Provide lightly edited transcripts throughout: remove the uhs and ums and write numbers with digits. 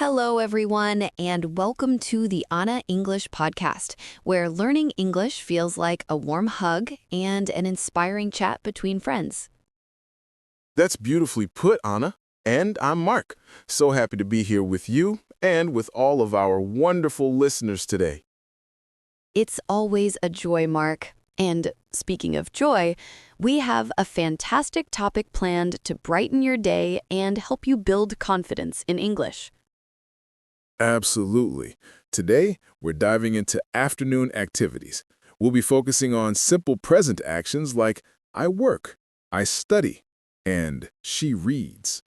Hello, everyone, and welcome to the Anna English podcast, where learning English feels like a warm hug and an inspiring chat between friends. That's beautifully put, Anna. And I'm Mark. So happy to be here with you and with all of our wonderful listeners today. It's always a joy, Mark. And speaking of joy, we have a fantastic topic planned to brighten your day and help you build confidence in English. Absolutely. Today, we're diving into afternoon activities. We'll be focusing on simple present actions like I work, I study, and she reads.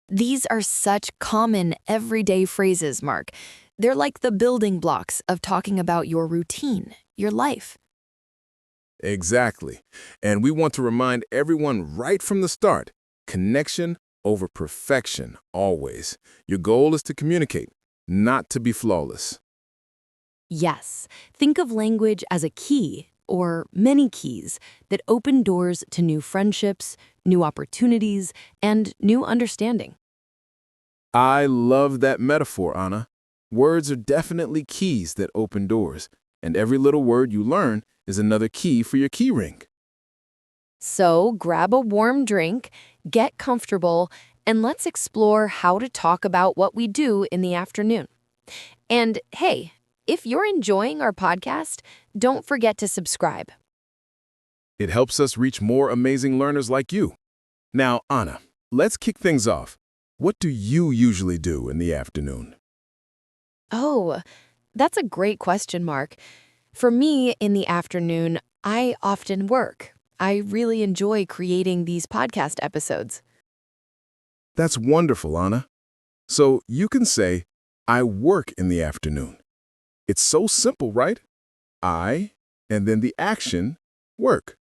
These are such common, everyday phrases, Mark. They're like the building blocks of talking about your routine, your life. Exactly. And we want to remind everyone right from the start, connection over perfection, always. Your goal is to communicate, not to be flawless. Yes, think of language as a key, or many keys, that open doors to new friendships, new opportunities, and new understanding. I love that metaphor, Anna. Words are definitely keys that open doors, and every little word you learn is another key for your key ring. So grab a warm drink, get comfortable, and let's explore how to talk about what we do in the afternoon. And hey, if you're enjoying our podcast, don't forget to subscribe. It helps us reach more amazing learners like you. Now, Anna, let's kick things off. What do you usually do in the afternoon? Oh, that's a great question, Mark. For me, in the afternoon, I often work. I really enjoy creating these podcast episodes. That's wonderful, Anna. So you can say, I work in the afternoon. It's so simple, right? I, and then the action, work.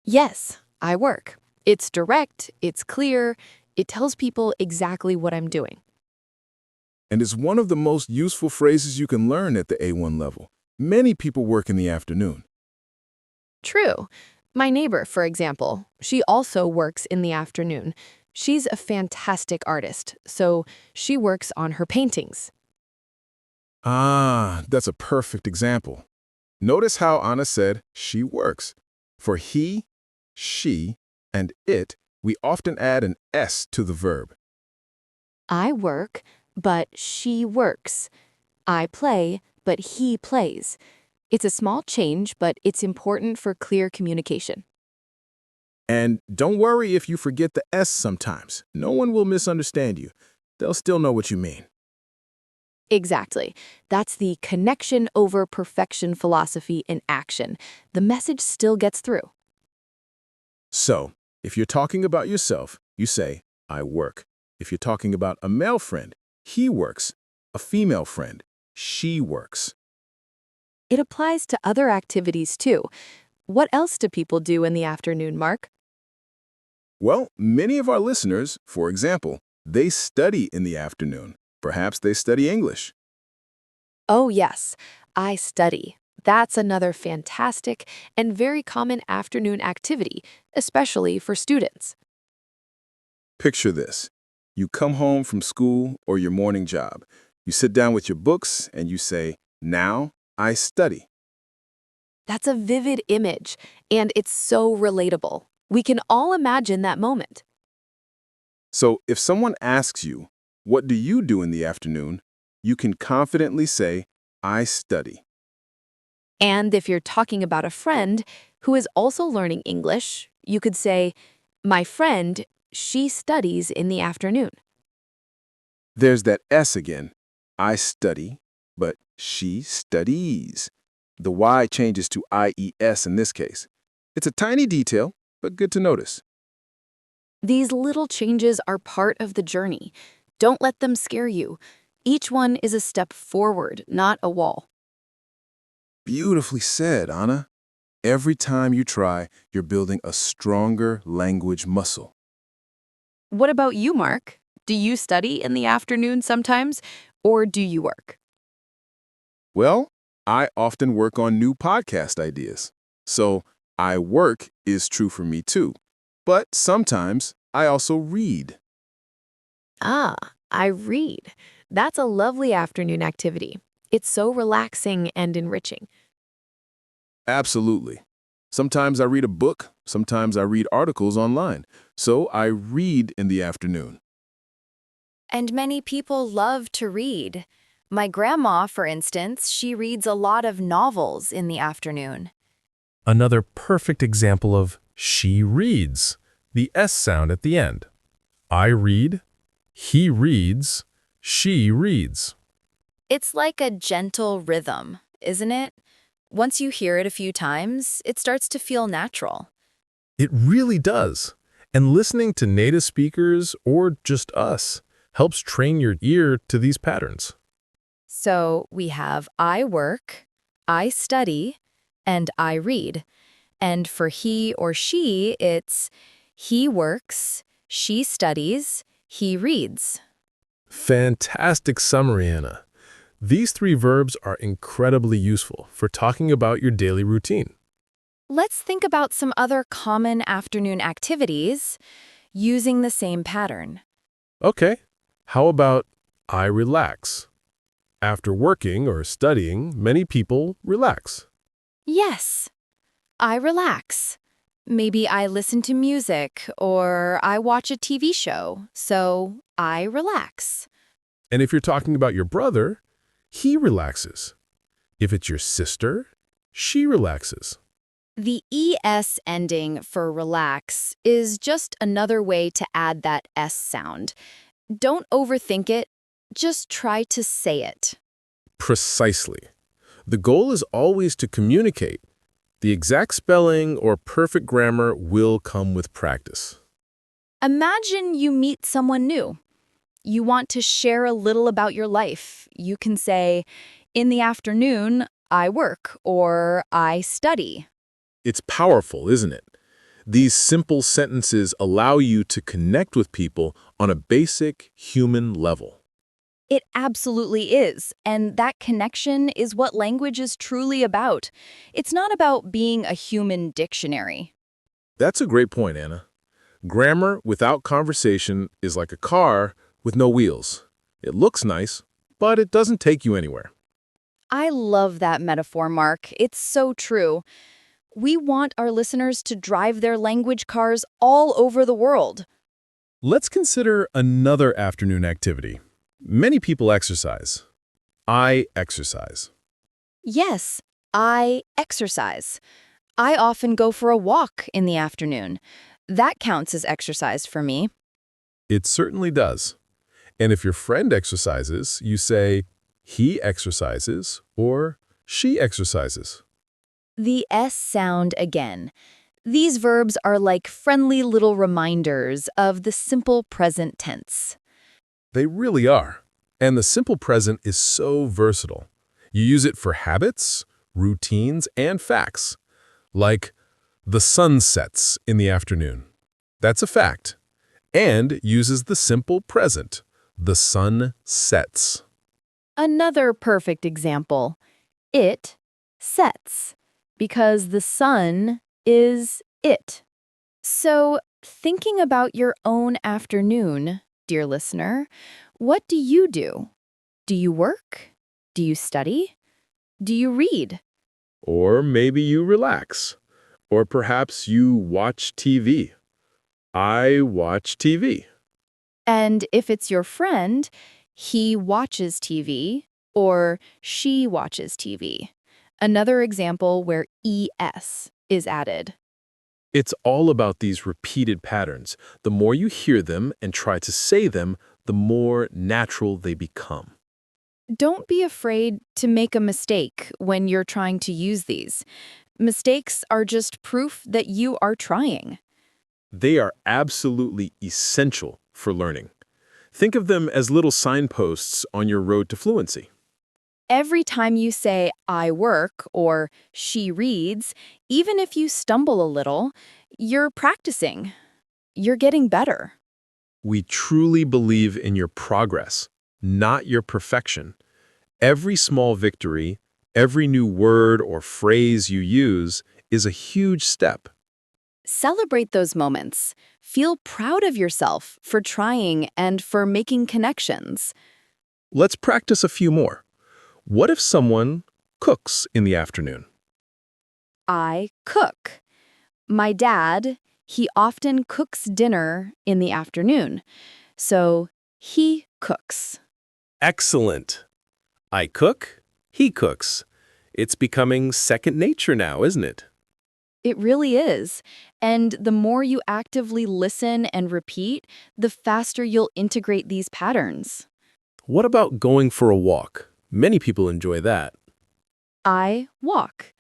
Yes, I work. It's direct, it's clear, it tells people exactly what I'm doing. And it's one of the most useful phrases you can learn at the A1 level. Many people work in the afternoon. True. My neighbor, for example, she also works in the afternoon. She's a fantastic artist, so she works on her paintings. Ah, that's a perfect example. Notice how Anna said she works. For he, she, and it, we often add an S to the verb. I work, but she works. I play, but he plays. It's a small change, but it's important for clear communication. And don't worry if you forget the S sometimes. No one will misunderstand you. They'll still know what you mean. Exactly. That's the connection over perfection philosophy in action. The message still gets through. So, if you're talking about yourself, you say, I work. If you're talking about a male friend, he works. A female friend, she works. It applies to other activities too. What else do people do in the afternoon, Mark? Well, many of our listeners, for example, they study in the afternoon. Perhaps they study English. Oh, yes, I study. That's another fantastic and very common afternoon activity, especially for students. Picture this. You come home from school or your morning job. You sit down with your books and you say, now I study. That's a vivid image, and it's so relatable. We can all imagine that moment. So if someone asks you, what do you do in the afternoon? You can confidently say, I study. And if you're talking about a friend who is also learning English, you could say, my friend, she studies in the afternoon. There's that S again. I study, but she studies. The Y changes to IES in this case. It's a tiny detail, but good to notice. These little changes are part of the journey. Don't let them scare you. Each one is a step forward, not a wall. Beautifully said, Anna. Every time you try, you're building a stronger language muscle. What about you, Mark? Do you study in the afternoon sometimes, or do you work? Well, I often work on new podcast ideas. So, I work is true for me too. But sometimes I also read. Ah, I read. That's a lovely afternoon activity. It's so relaxing and enriching. Absolutely. Sometimes I read a book, sometimes I read articles online. So I read in the afternoon. And many people love to read. My grandma, for instance, she reads a lot of novels in the afternoon. Another perfect example of she reads, the S sound at the end. I read, he reads, she reads. It's like a gentle rhythm, isn't it? Once you hear it a few times, it starts to feel natural. It really does. And listening to native speakers, or just us, helps train your ear to these patterns. So we have I work, I study, and I read. And for he or she, it's he works, she studies, he reads. Fantastic summary, Anna. These three verbs are incredibly useful for talking about your daily routine. Let's think about some other common afternoon activities using the same pattern. Okay, how about I relax? After working or studying, many people relax. Yes, I relax. Maybe I listen to music or I watch a TV show, so I relax. And if you're talking about your brother, he relaxes. If it's your sister, she relaxes. The ES ending for relax is just another way to add that S sound. Don't overthink it, just try to say it. Precisely. The goal is always to communicate. The exact spelling or perfect grammar will come with practice. Imagine you meet someone new. You want to share a little about your life. You can say, in the afternoon, I work or I study. It's powerful, isn't it? These simple sentences allow you to connect with people on a basic human level. It absolutely is, and that connection is what language is truly about. It's not about being a human dictionary. That's a great point, Anna. Grammar without conversation is like a car with no wheels. It looks nice, but it doesn't take you anywhere. I love that metaphor, Mark. It's so true. We want our listeners to drive their language cars all over the world. Let's consider another afternoon activity. Many people exercise. I exercise. Yes, I exercise. I often go for a walk in the afternoon. That counts as exercise for me. It certainly does. And if your friend exercises, you say, he exercises or she exercises. The S sound again. These verbs are like friendly little reminders of the simple present tense. They really are. And the simple present is so versatile. You use it for habits, routines, and facts. Like, the sun sets in the afternoon. That's a fact. And uses the simple present. The sun sets. Another perfect example. It sets, because the sun is it. So, thinking about your own afternoon, dear listener, what do you do? Do you work? Do you study? Do you read? Or maybe you relax. Or perhaps you watch TV. I watch TV. And if it's your friend, he watches TV or she watches TV. Another example where ES is added. It's all about these repeated patterns. The more you hear them and try to say them, the more natural they become. Don't be afraid to make a mistake when you're trying to use these. Mistakes are just proof that you are trying. They are absolutely essential for learning. Think of them as little signposts on your road to fluency. Every time you say, I work, or she reads, even if you stumble a little, you're practicing. You're getting better. We truly believe in your progress, not your perfection. Every small victory, every new word or phrase you use is a huge step. Celebrate those moments. Feel proud of yourself for trying and for making connections. Let's practice a few more. What if someone cooks in the afternoon? I cook. My dad, he often cooks dinner in the afternoon. So he cooks. Excellent. I cook, he cooks. It's becoming second nature now, isn't it? It really is. And the more you actively listen and repeat, the faster you'll integrate these patterns. What about going for a walk? Many people enjoy that. I walk.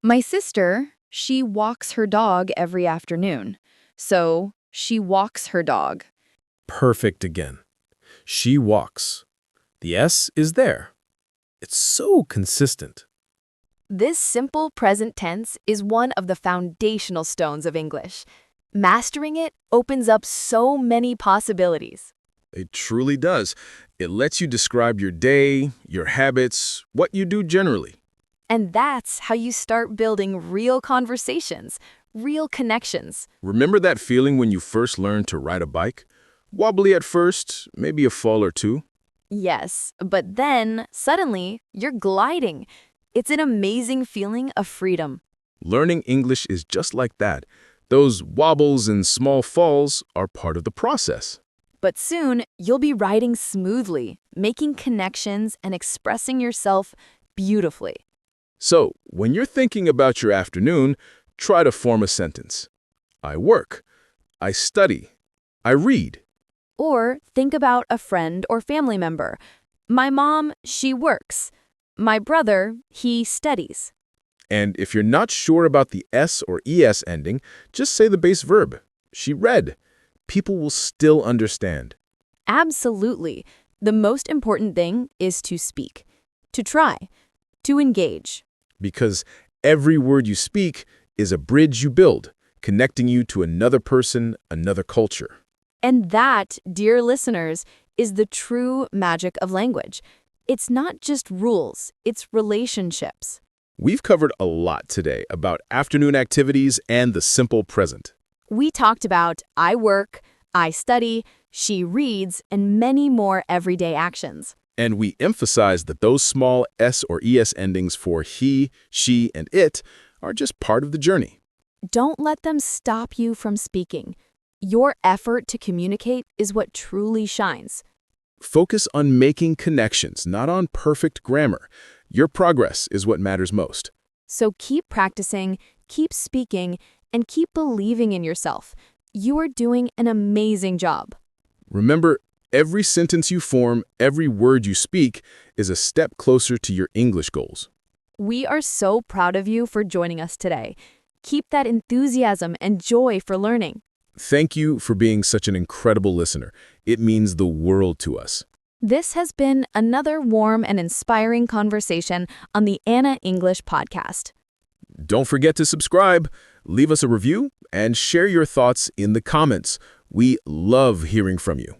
My sister, she walks her dog every afternoon. So she walks her dog. Perfect again. She walks. The S is there. It's so consistent. This simple present tense is one of the foundational stones of English. Mastering it opens up so many possibilities. It truly does. It lets you describe your day, your habits, what you do generally. And that's how you start building real conversations, real connections. Remember that feeling when you first learned to ride a bike? Wobbly at first, maybe a fall or two. Yes, but then, suddenly, you're gliding. It's an amazing feeling of freedom. Learning English is just like that. Those wobbles and small falls are part of the process. But soon, you'll be riding smoothly, making connections and expressing yourself beautifully. So, when you're thinking about your afternoon, try to form a sentence. I work. I study. I read. Or think about a friend or family member. My mom, she works. My brother, he studies. And if you're not sure about the S or ES ending, just say the base verb. She read. People will still understand. Absolutely. The most important thing is to speak, to try, to engage. Because every word you speak is a bridge you build, connecting you to another person, another culture. And that, dear listeners, is the true magic of language. It's not just rules, it's relationships. We've covered a lot today about afternoon activities and the simple present. We talked about I work, I study, she reads, and many more everyday actions. And we emphasize that those small S or ES endings for he, she, and it are just part of the journey. Don't let them stop you from speaking. Your effort to communicate is what truly shines. Focus on making connections, not on perfect grammar. Your progress is what matters most. So keep practicing, keep speaking, and keep believing in yourself. You are doing an amazing job. Remember, every sentence you form, every word you speak, is a step closer to your English goals. We are so proud of you for joining us today. Keep that enthusiasm and joy for learning. Thank you for being such an incredible listener. It means the world to us. This has been another warm and inspiring conversation on the Anna English podcast. Don't forget to subscribe, leave us a review, and share your thoughts in the comments. We love hearing from you.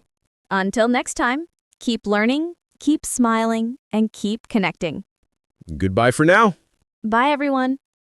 Until next time, keep learning, keep smiling, and keep connecting. Goodbye for now. Bye, everyone.